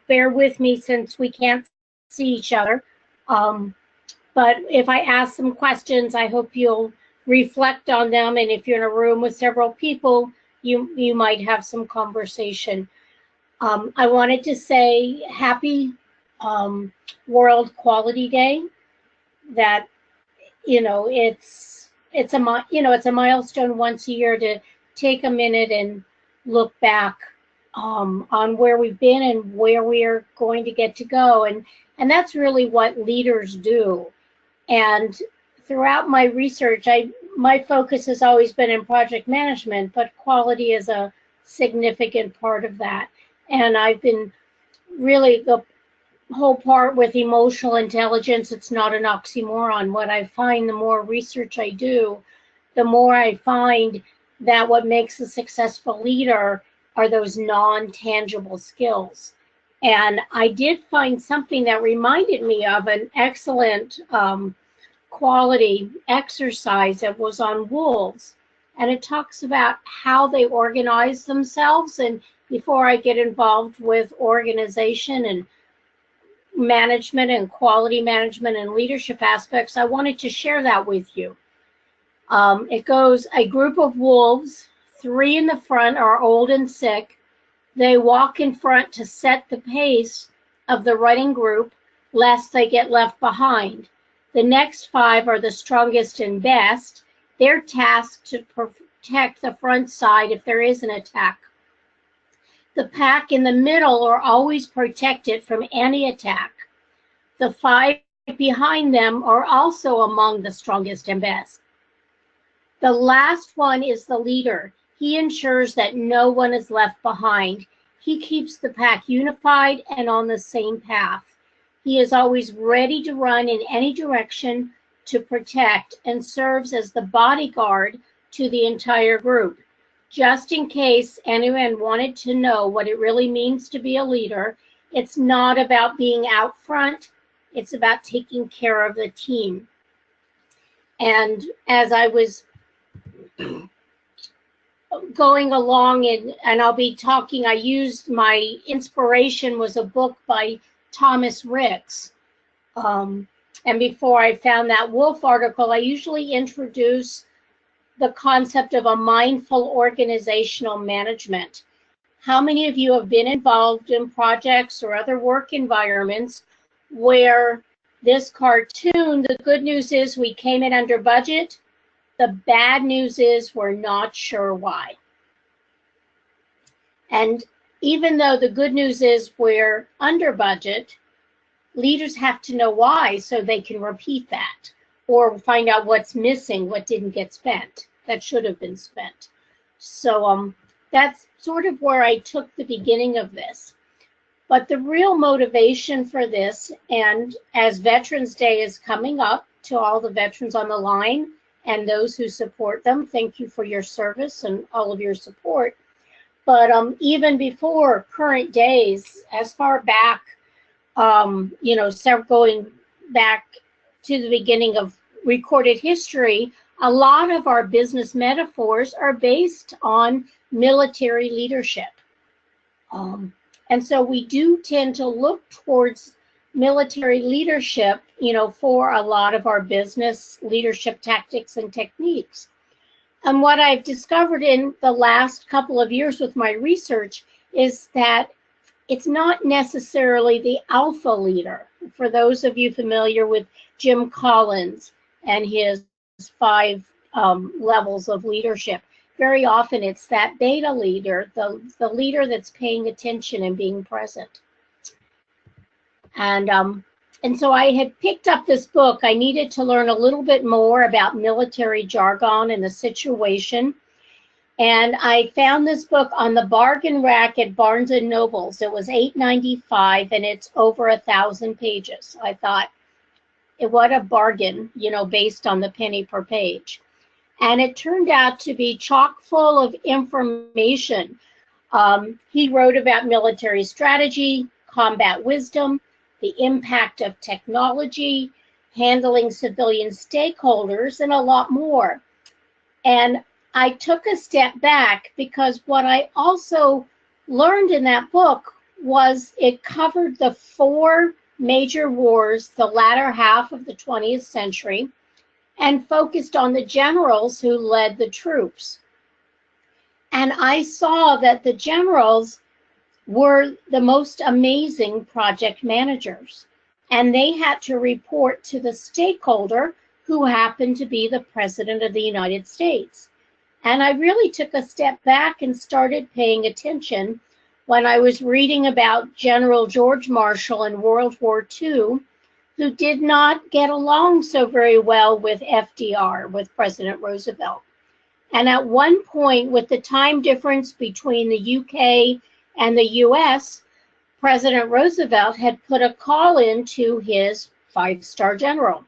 bear with me since we can't see each other. Um, but if I ask some questions, I hope you'll reflect on them. And if you're in a room with several people, you might have some conversation. I wanted to say happy World Quality Day. That it's a milestone once a year to take a minute and look back on where we've been and where we are going to get to go, and that's really what leaders do. And throughout my research, my focus has always been in project management, but quality is a significant part of that. And I've been really the whole part with emotional intelligence. It's not an oxymoron. What I find, the more research I do, the more I find that what makes a successful leader are those non-tangible skills. And I did find something that reminded me of an excellent quality exercise that was on wolves. And it talks about how they organize themselves. And before I get involved with organization and management and quality management and leadership aspects, I wanted to share that with you. It goes, a group of wolves, 3 in the front are old and sick. They walk in front to set the pace of the running group, lest they get left behind. The next 5 are the strongest and best. They're tasked to protect the front side if there is an attack. The pack in the middle are always protected from any attack. The 5 behind them are also among the strongest and best. The last one is the leader. He ensures that no one is left behind. He keeps the pack unified and on the same path. He is always ready to run in any direction to protect and serves as the bodyguard to the entire group. Just in case anyone wanted to know what it really means to be a leader, it's not about being out front, it's about taking care of the team. And as I was going along and I'll be talking, I used my inspiration was a book by Thomas Ricks. And before I found that wolf article, I usually introduce the concept of a mindful organizational management. How many of you have been involved in projects or other work environments where this cartoon, the good news is we came in under budget, the bad news is we're not sure why. And even though the good news is we're under budget, leaders have to know why so they can repeat that or find out what's missing, what didn't get spent, that should have been spent. So that's sort of where I took the beginning of this. But the real motivation for this, and as Veterans Day is coming up, to all the veterans on the line and those who support them, thank you for your service and all of your support. But even before current days, as far back, going back to the beginning of recorded history, a lot of our business metaphors are based on military leadership. And so we do tend to look towards military leadership, for a lot of our business leadership tactics and techniques. And what I've discovered in the last couple of years with my research is that it's not necessarily the alpha leader. For those of you familiar with Jim Collins and his 5 levels of leadership, very often it's that beta leader, the leader that's paying attention and being present. And so I had picked up this book. I needed to learn a little bit more about military jargon and the situation. And I found this book on the bargain rack at Barnes & Noble's. It was $8.95 and it's over 1,000 pages. I thought, what a bargain, based on the penny per page. And it turned out to be chock full of information. He wrote about military strategy, combat wisdom, the impact of technology, handling civilian stakeholders, and a lot more. And I took a step back because what I also learned in that book it covered the four major wars, the latter half of the 20th century, and focused on the generals who led the troops. And I saw that the generals were the most amazing project managers. And they had to report to the stakeholder who happened to be the President of the United States. And I really took a step back and started paying attention when I was reading about General George Marshall in World War II, who did not get along so very well with FDR, with President Roosevelt. And at one point, with the time difference between the UK and the US, President Roosevelt had put a call in to his five-star general.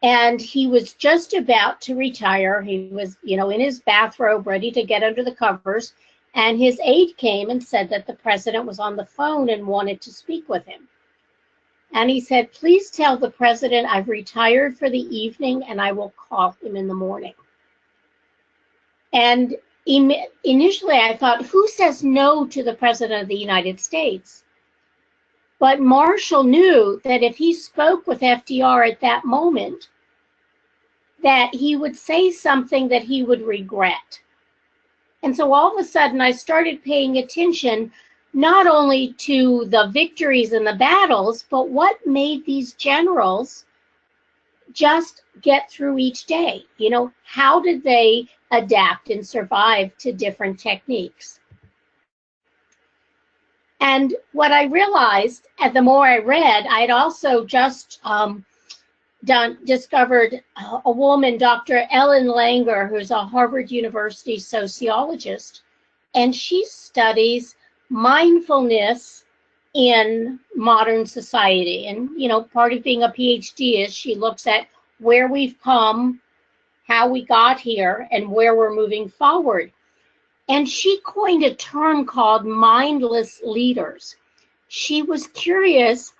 And he was just about to retire. He was, in his bathrobe, ready to get under the covers. And his aide came and said that the president was on the phone and wanted to speak with him. And he said, please tell the president I've retired for the evening and I will call him in the morning. And initially I thought, who says no to the president of the United States? But Marshall knew that if he spoke with FDR at that moment, that he would say something that he would regret. And so all of a sudden I started paying attention not only to the victories and the battles, but what made these generals just get through each day. How did they adapt and survive to different techniques? And what I realized, and the more I read, I'd also just discovered a woman, Dr. Ellen Langer, who's a Harvard University sociologist, and she studies mindfulness in modern society. And, part of being a PhD is she looks at where we've come, how we got here, and where we're moving forward. And she coined a term called mindless leaders. She was curious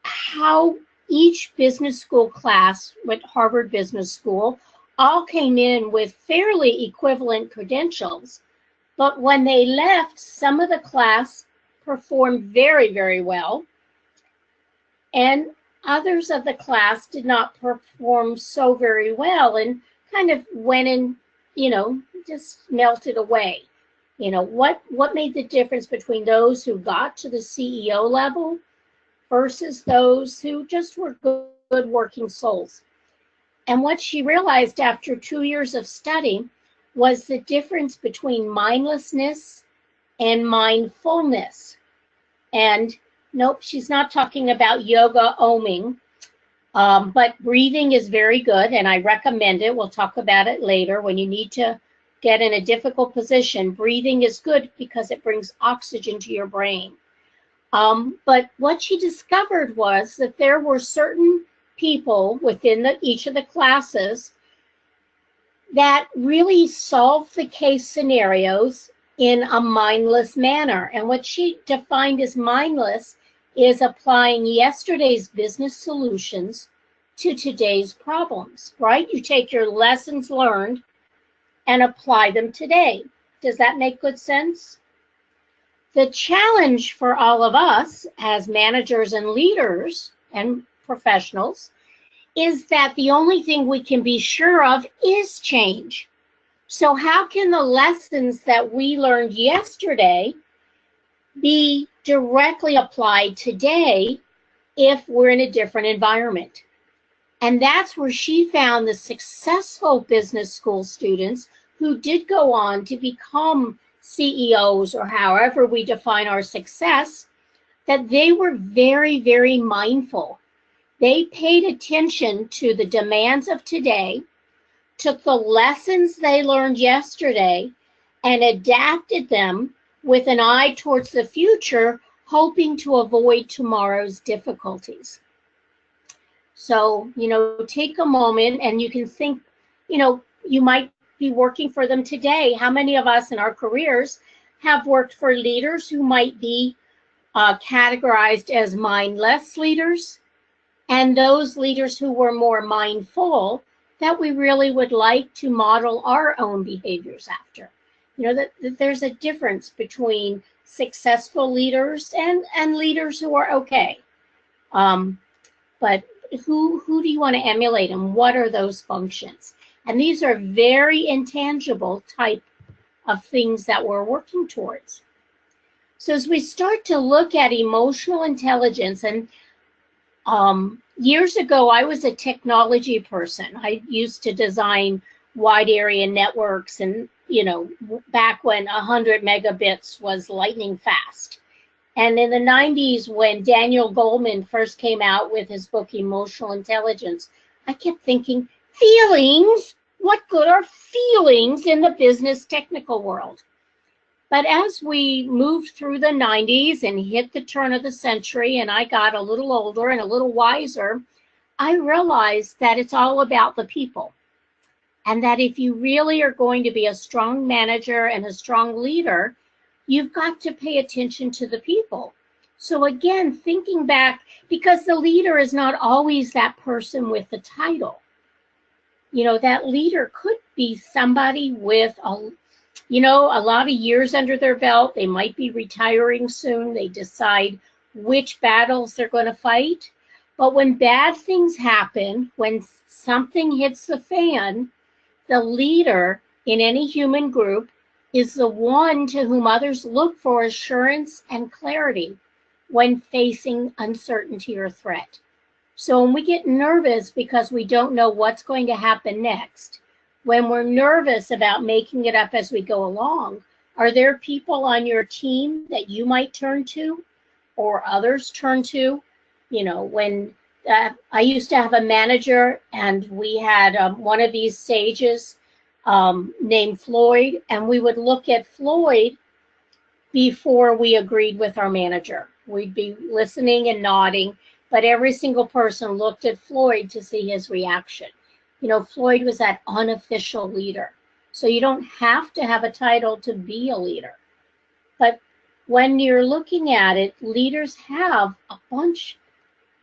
how each business school class with Harvard Business School all came in with fairly equivalent credentials. But when they left, some of the class performed very, very well. And others of the class did not perform so very well and kind of went in, just melted away. What made the difference between those who got to the CEO level versus those who just were good working souls? And what she realized after 2 years of study was the difference between mindlessness and mindfulness. And nope, she's not talking about yoga oming, but breathing is very good, and I recommend it. We'll talk about it later. When you need to get in a difficult position, breathing is good because it brings oxygen to your brain. But what she discovered was that there were certain people within each of the classes that really solved the case scenarios in a mindless manner. And what she defined as mindless is applying yesterday's business solutions to today's problems, right? You take your lessons learned and apply them today. Does that make good sense? The challenge for all of us as managers and leaders and professionals is that the only thing we can be sure of is change. So how can the lessons that we learned yesterday be directly applied today if we're in a different environment? And that's where she found the successful business school students who did go on to become CEOs, or however we define our success, that they were very, very mindful. They paid attention to the demands of today, took the lessons they learned yesterday, and adapted them with an eye towards the future, hoping to avoid tomorrow's difficulties. So, take a moment and you can think, you might be working for them today. How many of us in our careers have worked for leaders who might be categorized as mindless leaders, and those leaders who were more mindful that we really would like to model our own behaviors after? You know, that there's a difference between successful leaders and leaders who are okay. But who do you want to emulate, and what are those functions? And these are very intangible type of things that we're working towards. So as we start to look at emotional intelligence, and years ago, I was a technology person. I used to design wide area networks, and, you know, back when 100 megabits was lightning fast. And in the 90s, when Daniel Goleman first came out with his book, Emotional Intelligence, I kept thinking, feelings? What good are feelings in the business technical world? But as we moved through the 90s and hit the turn of the century, and I got a little older and a little wiser, I realized that it's all about the people. And that if you really are going to be a strong manager and a strong leader, you've got to pay attention to the people. So again, thinking back, because the leader is not always that person with the title. You know, that leader could be somebody with a lot of years under their belt. They might be retiring soon. They decide which battles they're going to fight. But when bad things happen, when something hits the fan, the leader in any human group is the one to whom others look for assurance and clarity when facing uncertainty or threat. So when we get nervous because we don't know what's going to happen next, when we're nervous about making it up as we go along, are there people on your team that you might turn to or others turn to? You know, when I used to have a manager, and we had one of these sages named Floyd, and we would look at Floyd before we agreed with our manager. We'd be listening and nodding, but every single person looked at Floyd to see his reaction. You know, Floyd was that unofficial leader. So you don't have to have a title to be a leader. But when you're looking at it, leaders have a bunch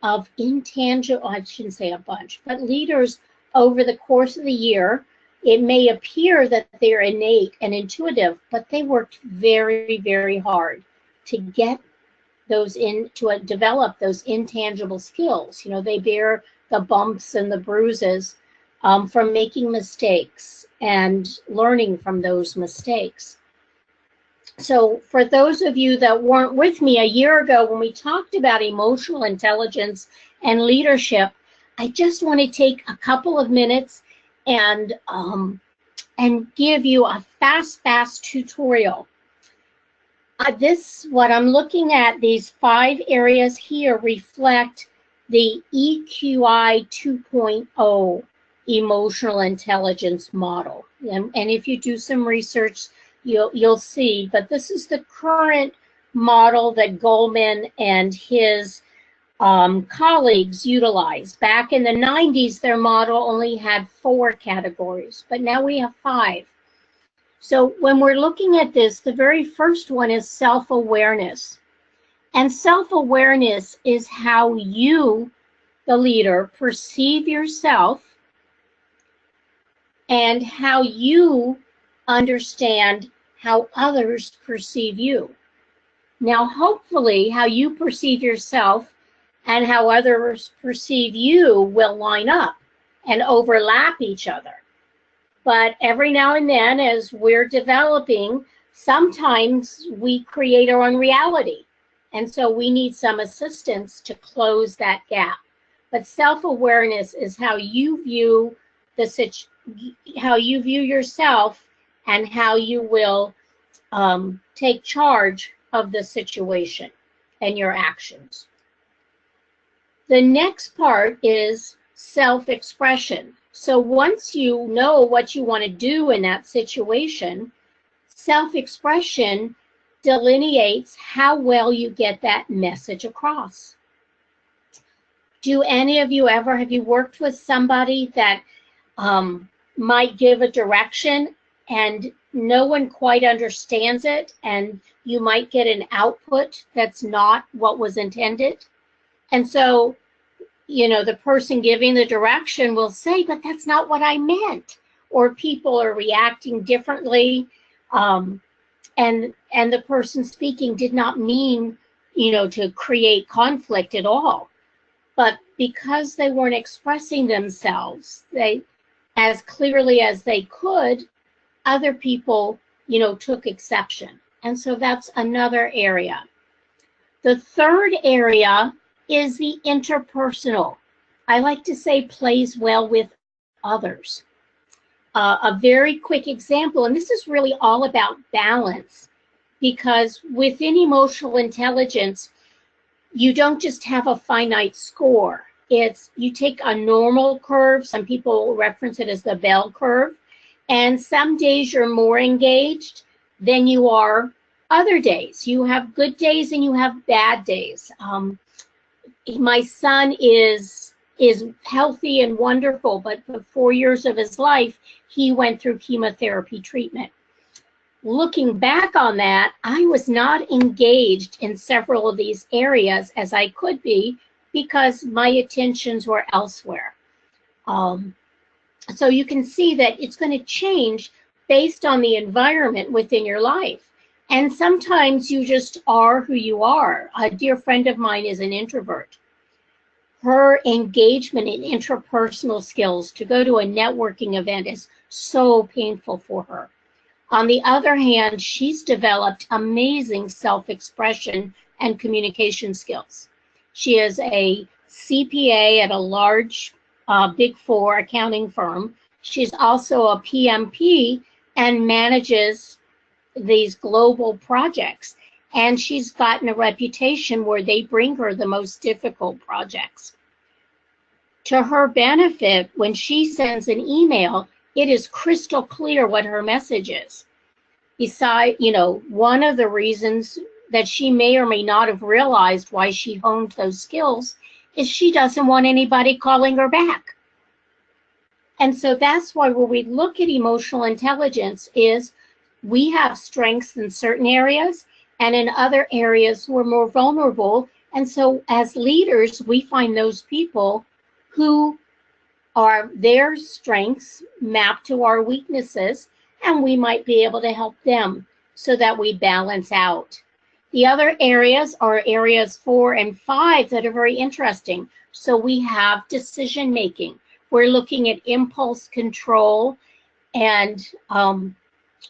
of intangible, I shouldn't say a bunch, but leaders over the course of the year, it may appear that they're innate and intuitive, but they worked very, very hard to get those to develop those intangible skills. You know, they bear the bumps and the bruises from making mistakes and learning from those mistakes. So for those of you that weren't with me a year ago when we talked about emotional intelligence and leadership, I just want to take a couple of minutes and give you a fast tutorial. What I'm looking at, these 5 areas here reflect the EQI 2.0 emotional intelligence model. And if you do some research, you'll see, but this is the current model that Goleman and his colleagues utilized. Back in the 90s, their model only had 4 categories, but now we have 5. So when we're looking at this, the very first one is self-awareness. And self-awareness is how you, the leader, perceive yourself and how you understand how others perceive you. Now, hopefully, how you perceive yourself and how others perceive you will line up and overlap each other. But every now and then, as we're developing, sometimes we create our own reality. And so we need some assistance to close that gap. But self-awareness is how you view yourself and how you will take charge of the situation and your actions. The next part is self-expression. So once you know what you want to do in that situation, self-expression delineates how well you get that message across. Do any of you have you worked with somebody that might give a direction and no one quite understands it, and you might get an output that's not what was intended? And so, you know, the person giving the direction will say, but that's not what I meant. Or people are reacting differently. Um, and the person speaking did not mean, to create conflict at all. But because they weren't expressing themselves, they as clearly as they could, other people, took exception. And so that's another area. The third area is the interpersonal. I like to say plays well with others. A very quick example, and this is really all about balance, because within emotional intelligence, you don't just have a finite score. It's you take a normal curve, some people reference it as the bell curve, and some days you're more engaged than you are other days. You have good days and you have bad days. My son is healthy and wonderful, but for 4 years of his life, he went through chemotherapy treatment. Looking back on that, I was not engaged in several of these areas as I could be because my attentions were elsewhere. So you can see that it's going to change based on the environment within your life. And sometimes you just are who you are. A dear friend of mine is an introvert. Her engagement in interpersonal skills to go to a networking event is so painful for her. On the other hand, she's developed amazing self-expression and communication skills. She is a CPA at a large Big Four accounting firm. She's also a PMP and manages these global projects. And she's gotten a reputation where they bring her the most difficult projects. To her benefit, when she sends an email, it is crystal clear what her message is. Besides, one of the reasons that she may or may not have realized why she honed those skills is she doesn't want anybody calling her back. And so that's why when we look at emotional intelligence is we have strengths in certain areas, and in other areas we're more vulnerable. And so as leaders, we find those people who are their strengths mapped to our weaknesses, and we might be able to help them so that we balance out. The other areas are areas 4 and 5 that are very interesting. So we have decision making. We're looking at impulse control and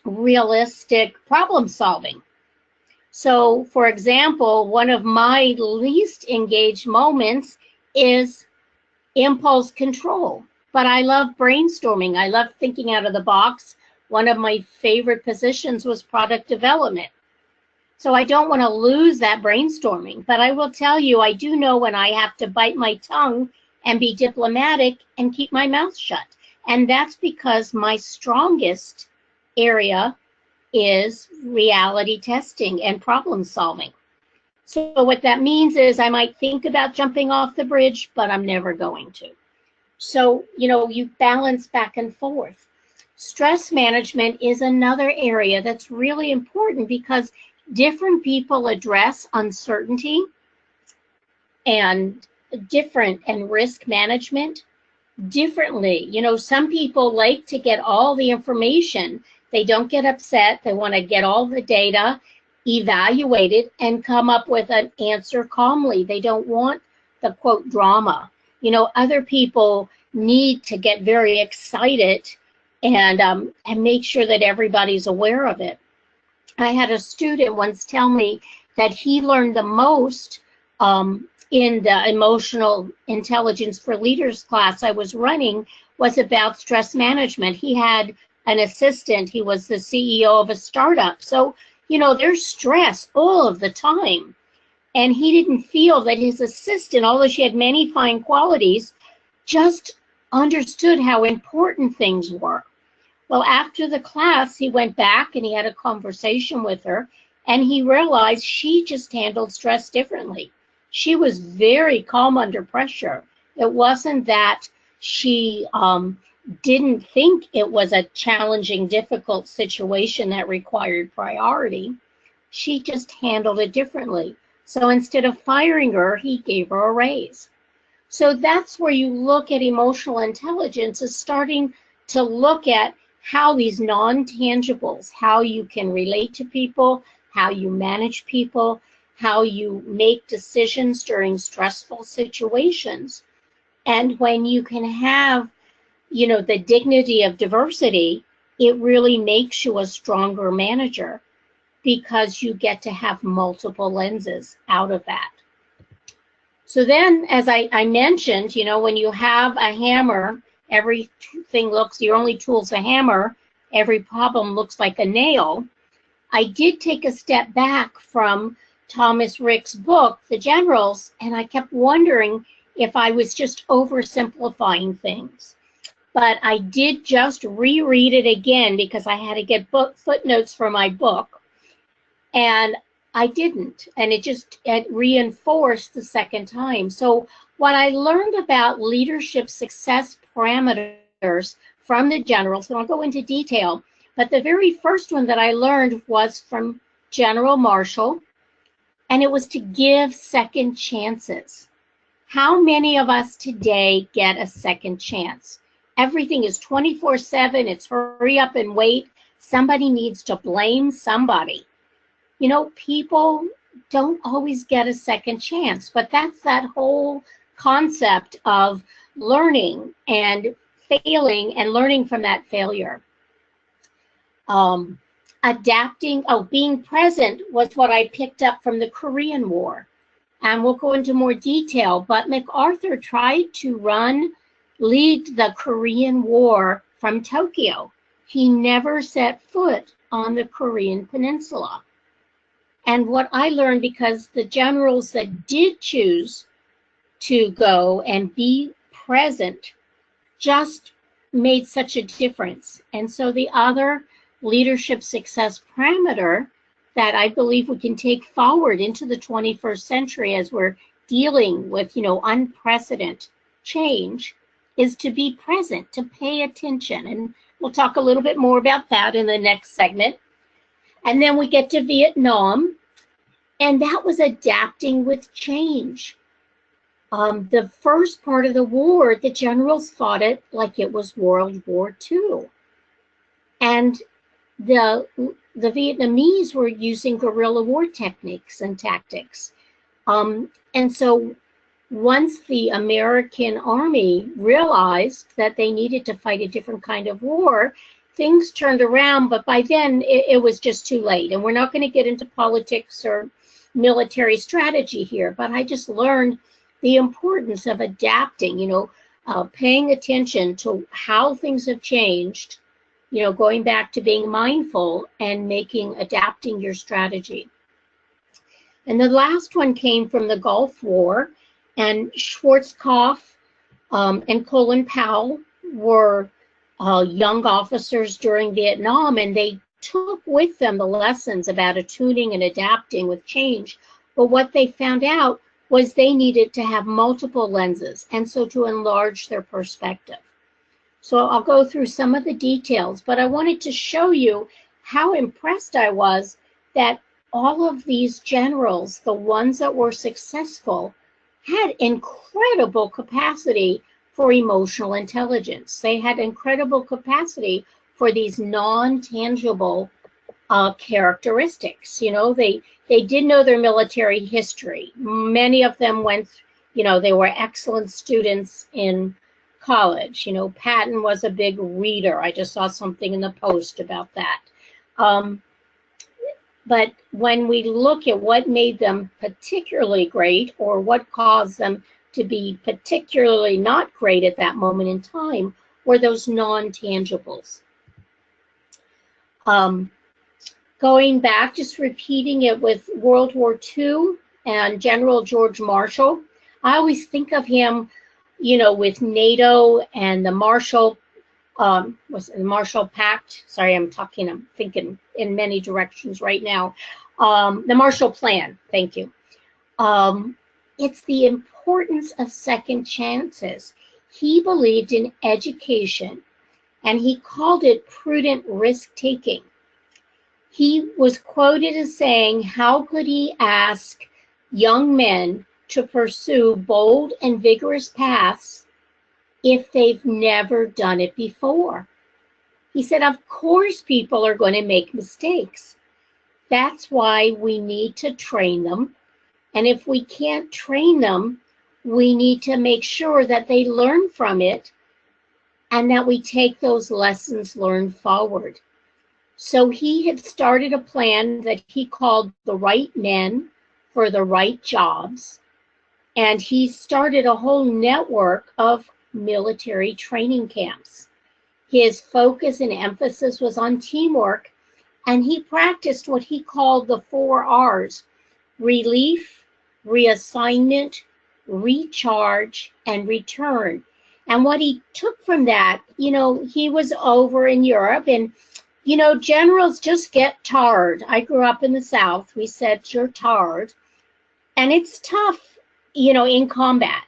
realistic problem solving. So, for example, one of my least engaged moments is impulse control. But I love brainstorming. I love thinking out of the box. One of my favorite positions was product development. So I don't want to lose that brainstorming. But I will tell you, I do know when I have to bite my tongue and be diplomatic and keep my mouth shut. And that's because my strongest area is reality testing and problem solving. So what that means is I might think about jumping off the bridge, but I'm never going to. So, you balance back and forth. Stress management is another area that's really important because different people address uncertainty and risk management differently. Some people like to get all the information. They don't get upset. They want to get all the data, evaluate it, and come up with an answer calmly. They don't want the quote drama. Other people need to get very excited and make sure that everybody's aware of it. I had a student once tell me that he learned the most in the emotional intelligence for leaders class I was running was about stress management. He had an assistant. He was the CEO of a startup. So, there's stress all of the time. And he didn't feel that his assistant, although she had many fine qualities, just understood how important things were. Well, after the class, he went back and he had a conversation with her, and he realized she just handled stress differently. She was very calm under pressure. It wasn't that she didn't think it was a challenging, difficult situation that required priority. She just handled it differently. So instead of firing her, he gave her a raise. So that's where you look at emotional intelligence, is starting to look at how these non-tangibles, how you can relate to people, how you manage people, how you make decisions during stressful situations. And when you can have, the dignity of diversity, it really makes you a stronger manager because you get to have multiple lenses out of that. So then, as I mentioned, when you have a hammer, everything looks, your only tool's a hammer, every problem looks like a nail. I did take a step back from Thomas Rick's book, The Generals, and I kept wondering if I was just oversimplifying things. But I did just reread it again because I had to get footnotes for my book. And I didn't, and it reinforced the second time. So what I learned about leadership success parameters from the generals, and I'll go into detail, but the very first one that I learned was from General Marshall, and it was to give second chances. How many of us today get a second chance? Everything is 24/7, it's hurry up and wait. Somebody needs to blame somebody. People don't always get a second chance, but that's that whole concept of learning and failing and learning from that failure. Being present was what I picked up from the Korean War. And we'll go into more detail, but MacArthur tried to lead the Korean War from Tokyo. He never set foot on the Korean Peninsula. And what I learned, because the generals that did choose to go and be present just made such a difference. And so the other leadership success parameter that I believe we can take forward into the 21st century as we're dealing with, unprecedented change is to be present, to pay attention. And we'll talk a little bit more about that in the next segment. And then we get to Vietnam, and that was adapting with change. The first part of the war, the generals fought it like it was World War II. And the Vietnamese were using guerrilla war techniques and tactics. And so once the American army realized that they needed to fight a different kind of war, things turned around, but by then it was just too late. And we're not going to get into politics or military strategy here, but I just learned the importance of adapting, paying attention to how things have changed, going back to being mindful and adapting your strategy. And the last one came from the Gulf War, and Schwartz and Colin Powell were young officers during Vietnam, and they took with them the lessons about attuning and adapting with change. But what they found out was they needed to have multiple lenses, and so to enlarge their perspective. So I'll go through some of the details, but I wanted to show you how impressed I was that all of these generals, the ones that were successful, had incredible capacity for emotional intelligence. They had incredible capacity for these non-tangible characteristics. They did know their military history. Many of them they were excellent students in college. Patton was a big reader. I just saw something in the Post about that. But when we look at what made them particularly great or what caused them to be particularly not great at that moment in time, were those non-tangibles. Going back, just repeating it with World War II and General George Marshall, I always think of him, with NATO and the Marshall Pact. Sorry, I'm thinking in many directions right now. The Marshall Plan, thank you. It's the importance of second chances. He believed in education, and he called it prudent risk-taking. He was quoted as saying, how could he ask young men to pursue bold and vigorous paths if they've never done it before? He said, of course people are going to make mistakes. That's why we need to train them. And if we can't train them, we need to make sure that they learn from it and that we take those lessons learned forward. So he had started a plan that he called the right men for the right jobs. And he started a whole network of military training camps. His focus and emphasis was on teamwork, and he practiced what he called the 4 R's: relief, reassignment, recharge, and return. And what he took from that, he was over in Europe, and generals just get tired. I grew up in the South. We said, you're tired. And it's tough, in combat.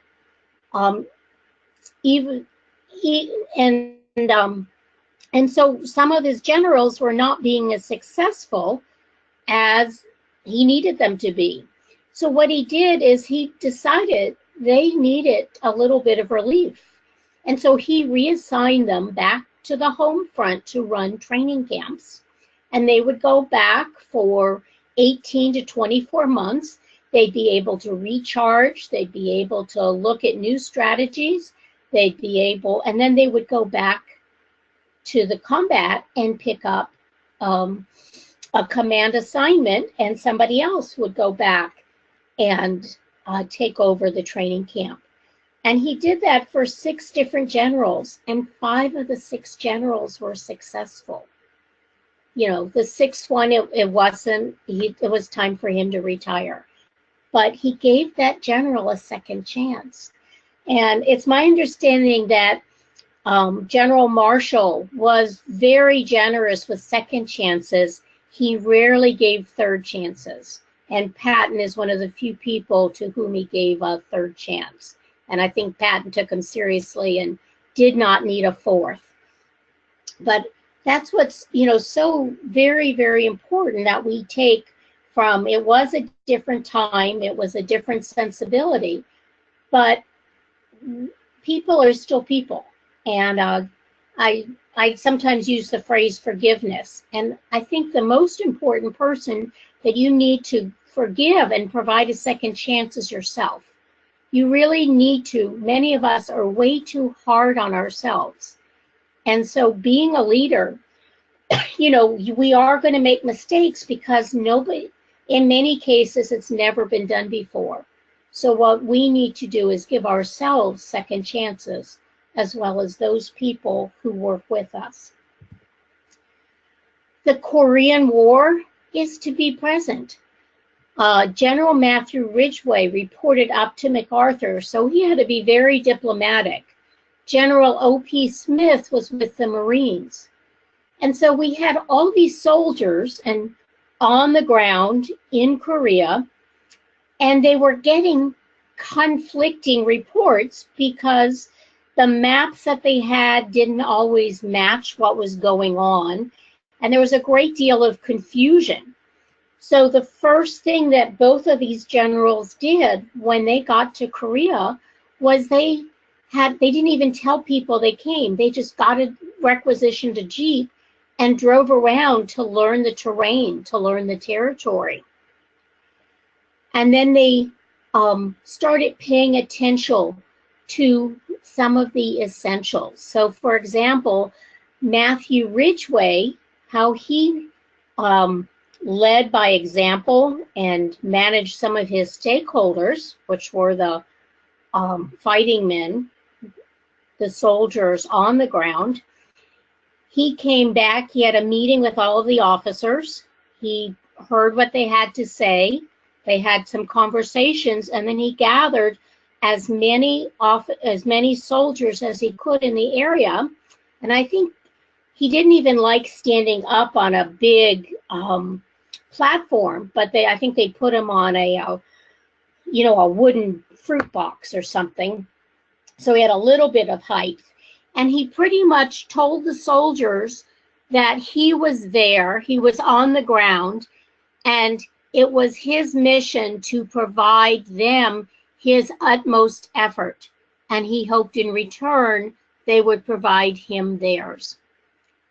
Even and so some of his generals were not being as successful as he needed them to be. So what he did is he decided they needed a little bit of relief. And so he reassigned them back to the home front to run training camps. And they would go back for 18 to 24 months. They'd be able to recharge. They'd be able to look at new strategies. And then they would go back to the combat and pick up a command assignment, and somebody else would go back and take over the training camp. And he did that for 6 different generals, and 5 of the 6 generals were successful. The 6th one, it was time for him to retire. But he gave that general a second chance. And it's my understanding that General Marshall was very generous with second chances. He rarely gave third chances. And Patton is one of the few people to whom he gave a third chance. And I think Patton took him seriously and did not need a 4th. But that's what's, so very, very important that we take from, it was a different time, it was a different sensibility, but people are still people. And I sometimes use the phrase forgiveness. And I think the most important person that you need to forgive and provide a second chance is yourself. You really need to. Many of us are way too hard on ourselves. And so being a leader, we are going to make mistakes because in many cases, it's never been done before. So what we need to do is give ourselves second chances, as well as those people who work with us. The Korean War is to be present. General Matthew Ridgway reported up to MacArthur, so he had to be very diplomatic. General O.P. Smith was with the Marines. And so we had all these soldiers on the ground in Korea, and they were getting conflicting reports because the maps that they had didn't always match what was going on, and there was a great deal of confusion. So the first thing that both of these generals did when they got to Korea was they didn't even tell people they came. They just requisitioned a Jeep and drove around to learn the terrain, to learn the territory. And then they started paying attention to some of the essentials. So for example, Matthew Ridgway, how he led by example and managed some of his stakeholders, which were the fighting men, the soldiers on the ground. He came back, he had a meeting with all of the officers. He heard what they had to say. They had some conversations, and then he gathered as many soldiers as he could in the area. And I think he didn't even like standing up on a big platform, but I think they put him on a wooden fruit box or something. So he had a little bit of height. And he pretty much told the soldiers that he was there, he was on the ground, and it was his mission to provide them his utmost effort. And he hoped in return they would provide him theirs.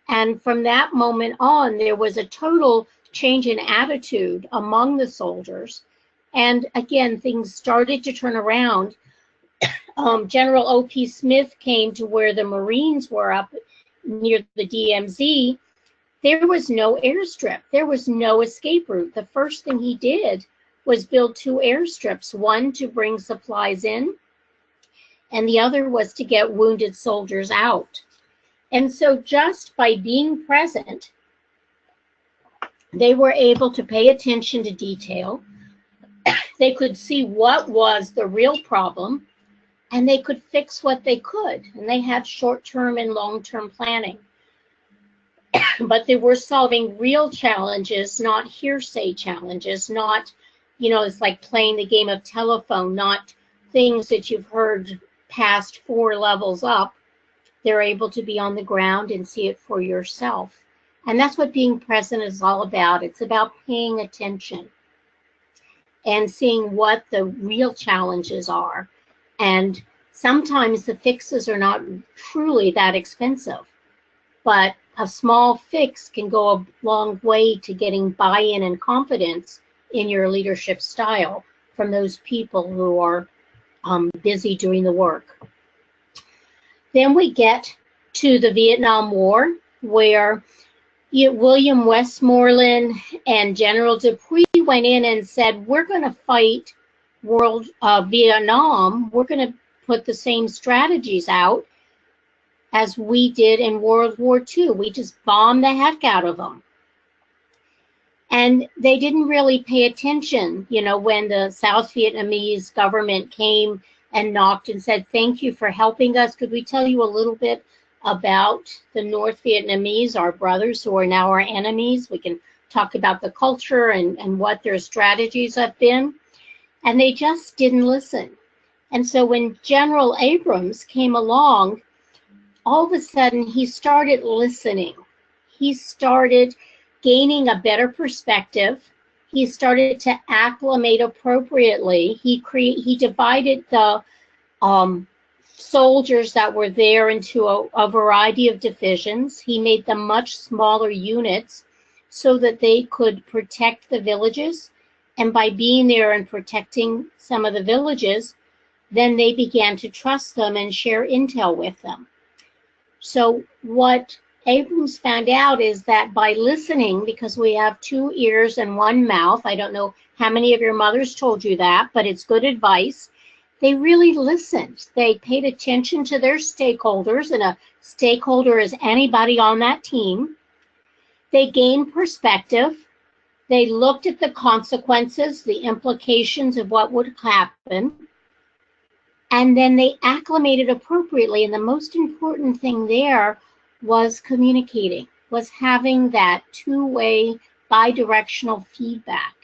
And from that moment on, there was a total change in attitude among the soldiers. And again, things started to turn around. General O.P. Smith came to where the Marines were up near the DMZ. There was no airstrip. There was no escape route. The first thing he did was build two airstrips, one to bring supplies in, and the other was to get wounded soldiers out. And so just by being present, they were able to pay attention to detail. They could see what was the real problem, and they could fix what they could. And they had short-term and long-term planning. But they were solving real challenges, not hearsay challenges, not, it's like playing the game of telephone, not things that you've heard past 4 levels up. They're able to be on the ground and see it for yourself. And that's what being present is all about. It's about paying attention and seeing what the real challenges are. And sometimes the fixes are not truly that expensive, but a small fix can go a long way to getting buy-in and confidence in your leadership style from those people who are busy doing the work. Then we get to the Vietnam War, where William Westmoreland and General Dupuy went in and said, we're going to fight Vietnam. We're going to put the same strategies out as we did in World War II. We just bombed the heck out of them. And they didn't really pay attention, when the South Vietnamese government came and knocked and said, thank you for helping us. Could we tell you a little bit about the North Vietnamese, our brothers who are now our enemies? We can talk about the culture and what their strategies have been. And they just didn't listen. And so when General Abrams came along, all of a sudden he started listening. He started gaining a better perspective. He started to acclimate appropriately. He divided the soldiers that were there into a variety of divisions. He made them much smaller units so that they could protect the villages. And by being there and protecting some of the villages, then they began to trust them and share intel with them. So what Abrams found out is that by listening, because we have 2 ears and 1 mouth, I don't know how many of your mothers told you that, but it's good advice. They really listened. They paid attention to their stakeholders, and a stakeholder is anybody on that team. They gained perspective. They looked at the consequences, the implications of what would happen. And then they acclimated appropriately. And the most important thing there was communicating, was having that 2-way, bi-directional feedback.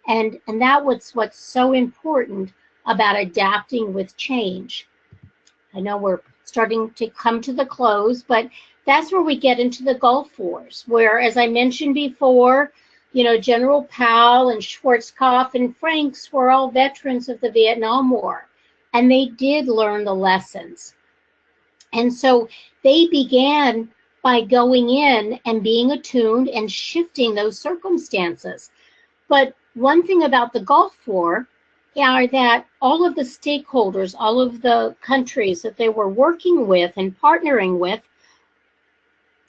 And that was what's so important about adapting with change. I know we're starting to come to the close, but that's where we get into the Gulf Wars, where, as I mentioned before, General Powell and Schwartz and Franks were all veterans of the Vietnam War. And they did learn the lessons. And so they began by going in and being attuned and shifting those circumstances. But one thing about the Gulf War are that all of the stakeholders, all of the countries that they were working with and partnering with,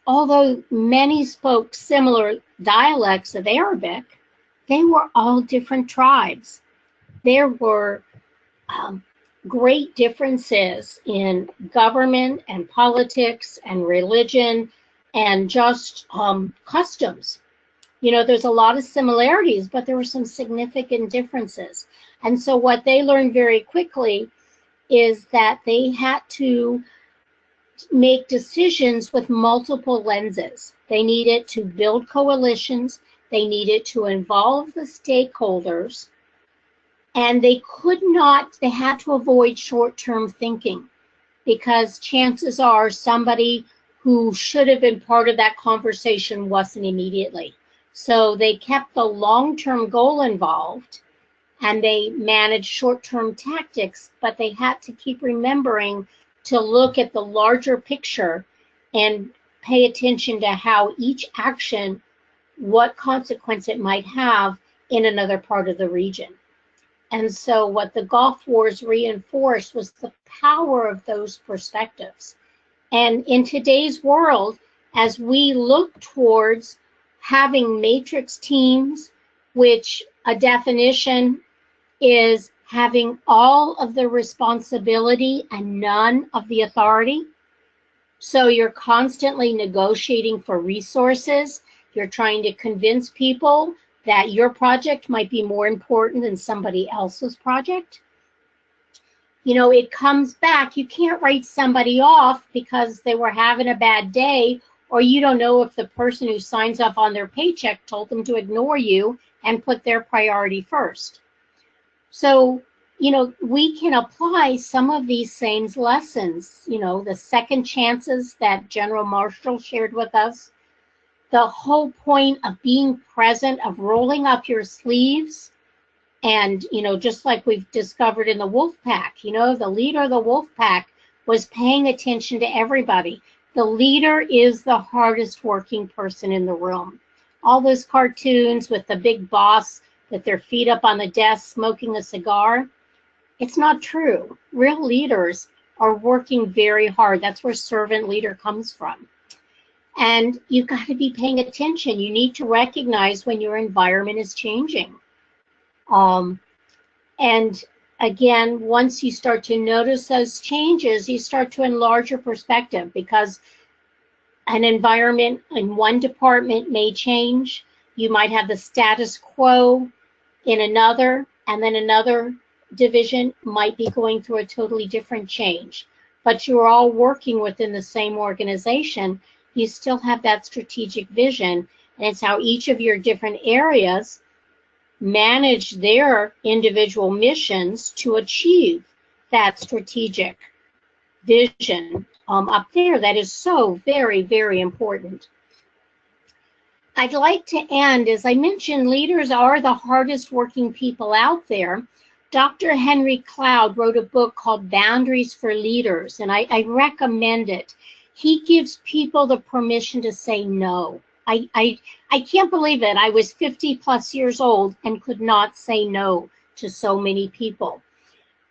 although many spoke similar dialects of Arabic, they were all different tribes. There were great differences in government and politics and religion and just customs. There's a lot of similarities, but there were some significant differences. And so what they learned very quickly is that they had to make decisions with multiple lenses. They needed to build coalitions. They needed to involve the stakeholders. And they had to avoid short-term thinking, because chances are somebody who should have been part of that conversation wasn't immediately. So they kept the long-term goal involved, and they managed short-term tactics, but they had to keep remembering to look at the larger picture and pay attention to how each action, what consequence it might have in another part of the region. And so what the Gulf Wars reinforced was the power of those perspectives. And in today's world, as we look towards having matrix teams, which a definition is having all of the responsibility and none of the authority. So you're constantly negotiating for resources. You're trying to convince people that your project might be more important than somebody else's project. You know, it comes back. You can't write somebody off because they were having a bad day, or you don't know if the person who signs off on their paycheck told them to ignore you and put their priority first. So, you know, we can apply some of these same lessons, you know, the second chances that General Marshall shared with us, the whole point of being present, of rolling up your sleeves. And, you know, just like we've discovered in the wolf pack, you know, the leader of the wolf pack was paying attention to everybody. The leader is the hardest working person in the room. All those cartoons with the big boss with their feet up on the desk smoking a cigar, it's not true. Real leaders are working very hard. That's where servant leader comes from. And you've got to be paying attention. You need to recognize when your environment is changing. And again, once you start to notice those changes, you start to enlarge your perspective, because an environment in one department may change. You might have the status quo in another, and then another division might be going through a totally different change. But you're all working within the same organization. You still have that strategic vision, and it's how each of your different areas manage their individual missions to achieve that strategic vision up there. That is so very, very important. I'd like to end, as I mentioned, leaders are the hardest working people out there. Dr. Henry Cloud wrote a book called Boundaries for Leaders, and I recommend it. He gives people the permission to say no. I can't believe it. I was 50 plus years old and could not say no to so many people.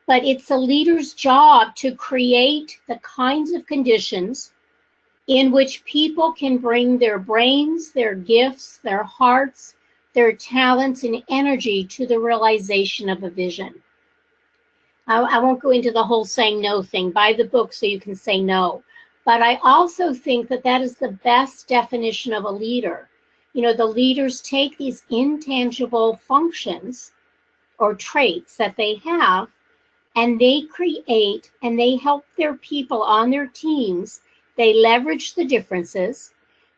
But it's a leader's job to create the kinds of conditions in which people can bring their brains, their gifts, their hearts, their talents and energy to the realization of a vision. I won't go into the whole saying no thing. Buy the book so you can say no. But I also think that that is the best definition of a leader. You know, the leaders take these intangible functions or traits that they have, and they create and they help their people on their teams. They leverage the differences.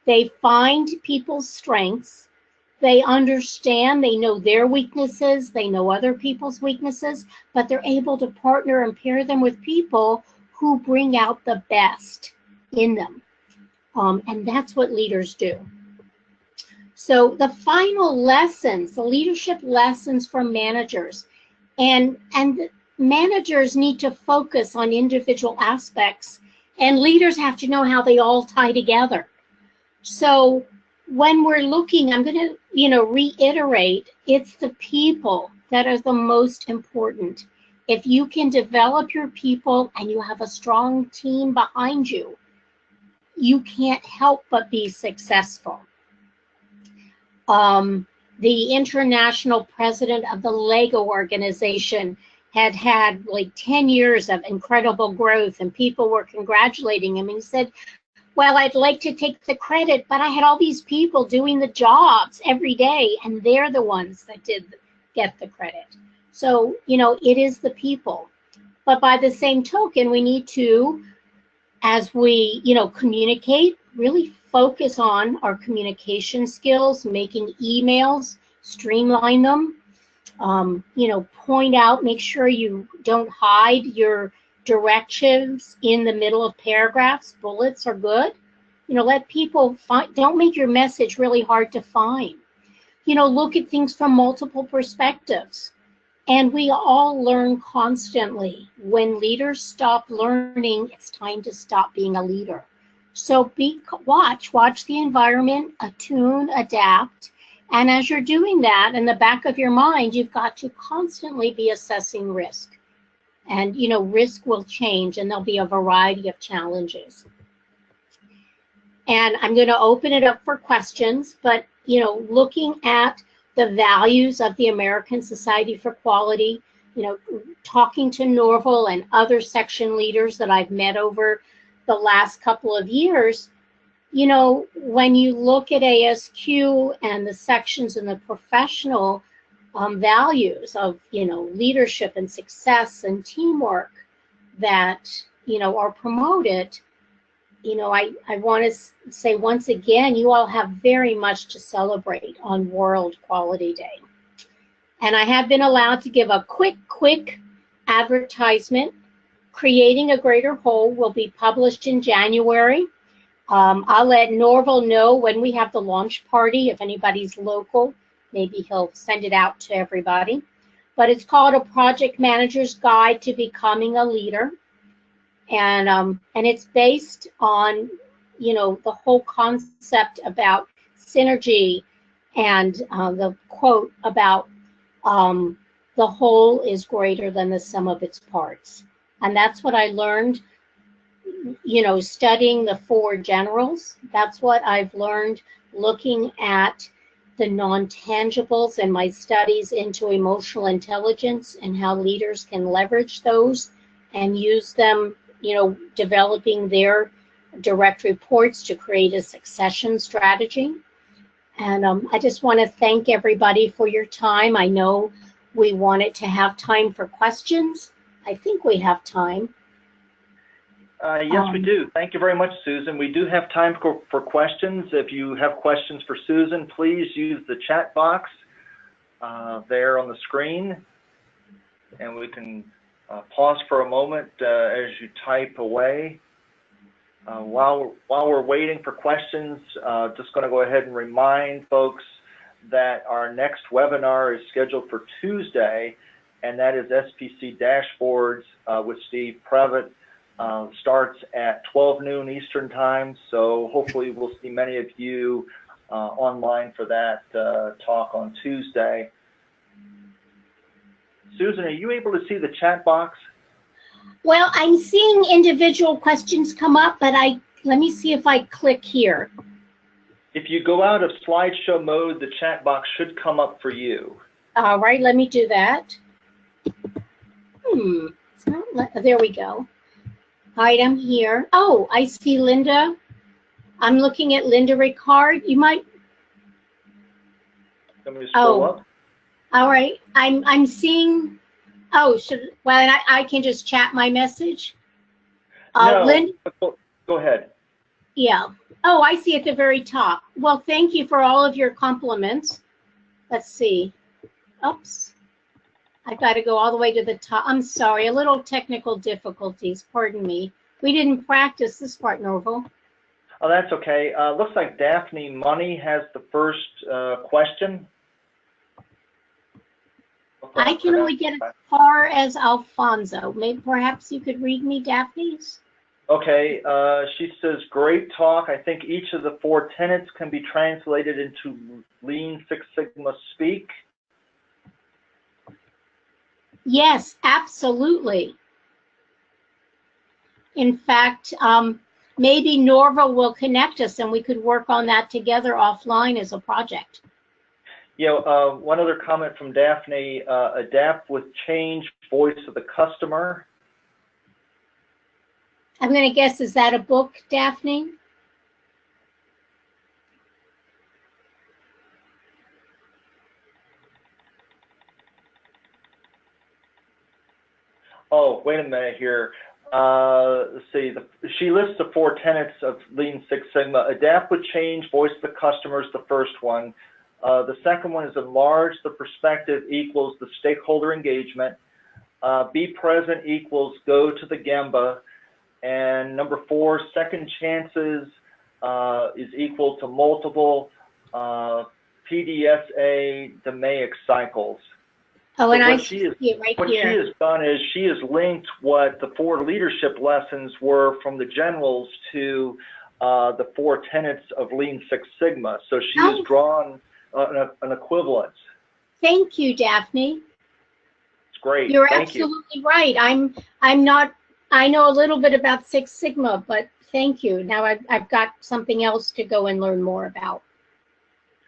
They find people's strengths. They understand, they know their weaknesses. They know other people's weaknesses, but they're able to partner and pair them with people who bring out the best in them. And that's what leaders do. So the final lessons, the leadership lessons from managers, and managers need to focus on individual aspects, and leaders have to know how they all tie together. So when we're looking, I'm going to, reiterate, it's the people that are the most important. If you can develop your people and you have a strong team behind you, you can't help but be successful. The international president of the Lego organization had like 10 years of incredible growth, and people were congratulating him. And he said, well, I'd like to take the credit, but I had all these people doing the jobs every day, and they're the ones that did get the credit. So, it is the people. But by the same token, we need to, as we, communicate, really focus on our communication skills, making emails, streamline them, point out, make sure you don't hide your directions in the middle of paragraphs. Bullets are good. Let people find, don't make your message really hard to find. Look at things from multiple perspectives. And we all learn constantly. When leaders stop learning, it's time to stop being a leader. So watch the environment, attune, adapt. And as you're doing that, in the back of your mind, you've got to constantly be assessing risk. And, risk will change, and there'll be a variety of challenges. And I'm going to open it up for questions, but, looking at the values of the American Society for Quality, talking to Norval and other section leaders that I've met over the last couple of years, when you look at ASQ and the sections and the professional values of, leadership and success and teamwork that, are promoted, I want to say once again, you all have very much to celebrate on World Quality Day. And I have been allowed to give a quick advertisement. Creating a Greater Whole will be published in January. I'll let Norval know when we have the launch party. If anybody's local, maybe he'll send it out to everybody. But it's called A Project Manager's Guide to Becoming a Leader. And it's based on, the whole concept about synergy and the quote about the whole is greater than the sum of its parts. And that's what I learned, studying the four generals. That's what I've learned looking at the non-tangibles and my studies into emotional intelligence and how leaders can leverage those and use them, developing their direct reports to create a succession strategy. And I just want to thank everybody for your time. I know we wanted to have time for questions. I think we have time. Yes, we do. Thank you very much, Susan. We do have time for questions. If you have questions for Susan, please use the chat box there on the screen. And we can pause for a moment as you type away. While we're waiting for questions, just going to go ahead and remind folks that our next webinar is scheduled for Tuesday, and that is SPC Dashboards with Steve Previtt. Starts at 12 noon Eastern time, so hopefully we'll see many of you online for that talk on Tuesday. Susan, are you able to see the chat box? Well, I'm seeing individual questions come up, but let me see if I click here. If you go out of slideshow mode, the chat box should come up for you. All right, let me do that. There we go. Item here. Oh, I see Linda. I'm looking at Linda Ricard. You might. Let me scroll up. All right. I'm seeing. Oh, I can just chat my message. No, Linda. Go ahead. Yeah. Oh, I see at the very top. Well, thank you for all of your compliments. Let's see. Oops. I've got to go all the way to the top. I'm sorry, a little technical difficulties. Pardon me. We didn't practice this part, Norval. Oh, that's okay. Looks like Daphne Money has the first question. I can only get as far as Alfonso. Maybe perhaps you could read me Daphne's. Okay. She says, great talk. I think each of the 4 tenets can be translated into Lean Six Sigma speak. Yes, absolutely. In fact, maybe Norval will connect us and we could work on that together offline as a project. Yeah, one other comment from Daphne, adapt with change, voice of the customer. I'm going to guess, is that a book, Daphne? Oh, wait a minute here. Let's see. She lists the 4 tenets of Lean Six Sigma. Adapt with change, voice of the customer is the first one. The second one is enlarge the perspective equals the stakeholder engagement. Be present equals go to the Gemba. And number 4, second chances is equal to multiple PDSA DMAIC cycles. Oh, and so I see it right what here. What she has done is she has linked what the 4 leadership lessons were from the generals to the 4 tenets of Lean Six Sigma. So she has drawn an equivalent. Thank you, Daphne. It's great. You're Thank you. absolutely right. I'm not. I know a little bit about Six Sigma, but thank you. Now I've got something else to go and learn more about.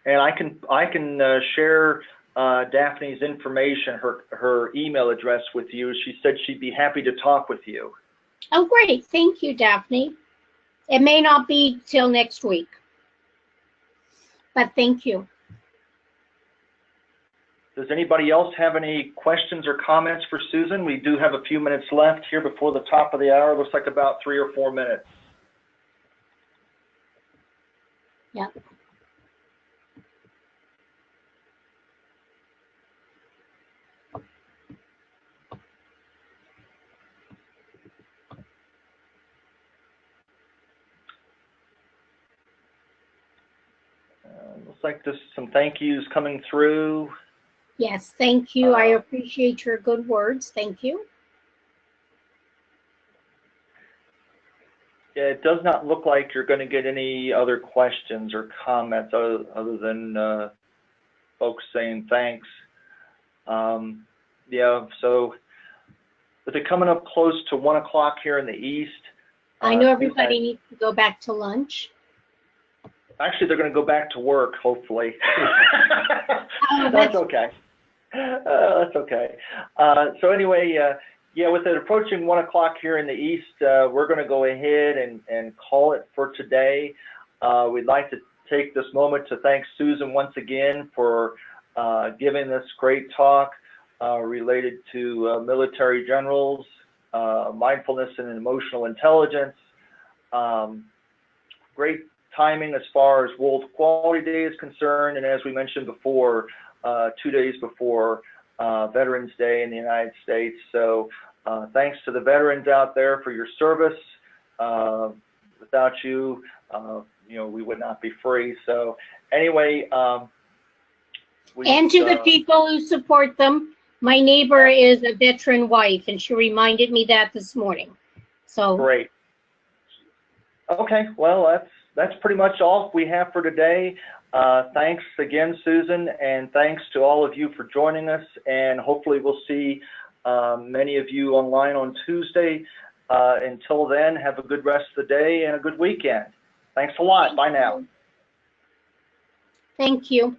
And I can share Daphne's information, her email address with you. She said she'd be happy to talk with you. Oh, great. Thank you, Daphne. It may not be till next week, but thank you. Does anybody else have any questions or comments for Susan? We do have a few minutes left here before the top of the hour. Looks like about 3 or 4 minutes. Yeah. Looks like there's some thank yous coming through. Yes, thank you. I appreciate your good words. Thank you. Yeah, it does not look like you're going to get any other questions or comments other than folks saying thanks. Yeah, so with it coming up close to 1 o'clock here in the East. I know everybody needs to go back to lunch. Actually, they're going to go back to work, hopefully. Oh, that's okay. That's okay. So anyway, yeah, with it approaching 1 o'clock here in the East, we're going to go ahead and call it for today. We'd like to take this moment to thank Susan once again for giving this great talk related to military generals, mindfulness and emotional intelligence. Great timing as far as World Equality Day is concerned, and as we mentioned before, 2 days before Veterans Day in the United States. So thanks to the veterans out there for your service. Without you, you know, we would not be free. So anyway, and to the people who support them. My neighbor is a veteran wife, and she reminded me that this morning. So great. Okay, well, that's pretty much all we have for today. Thanks again, Susan, and thanks to all of you for joining us. And hopefully we'll see many of you online on Tuesday. Until then, have a good rest of the day and a good weekend. Thanks a lot. Bye now. Thank you.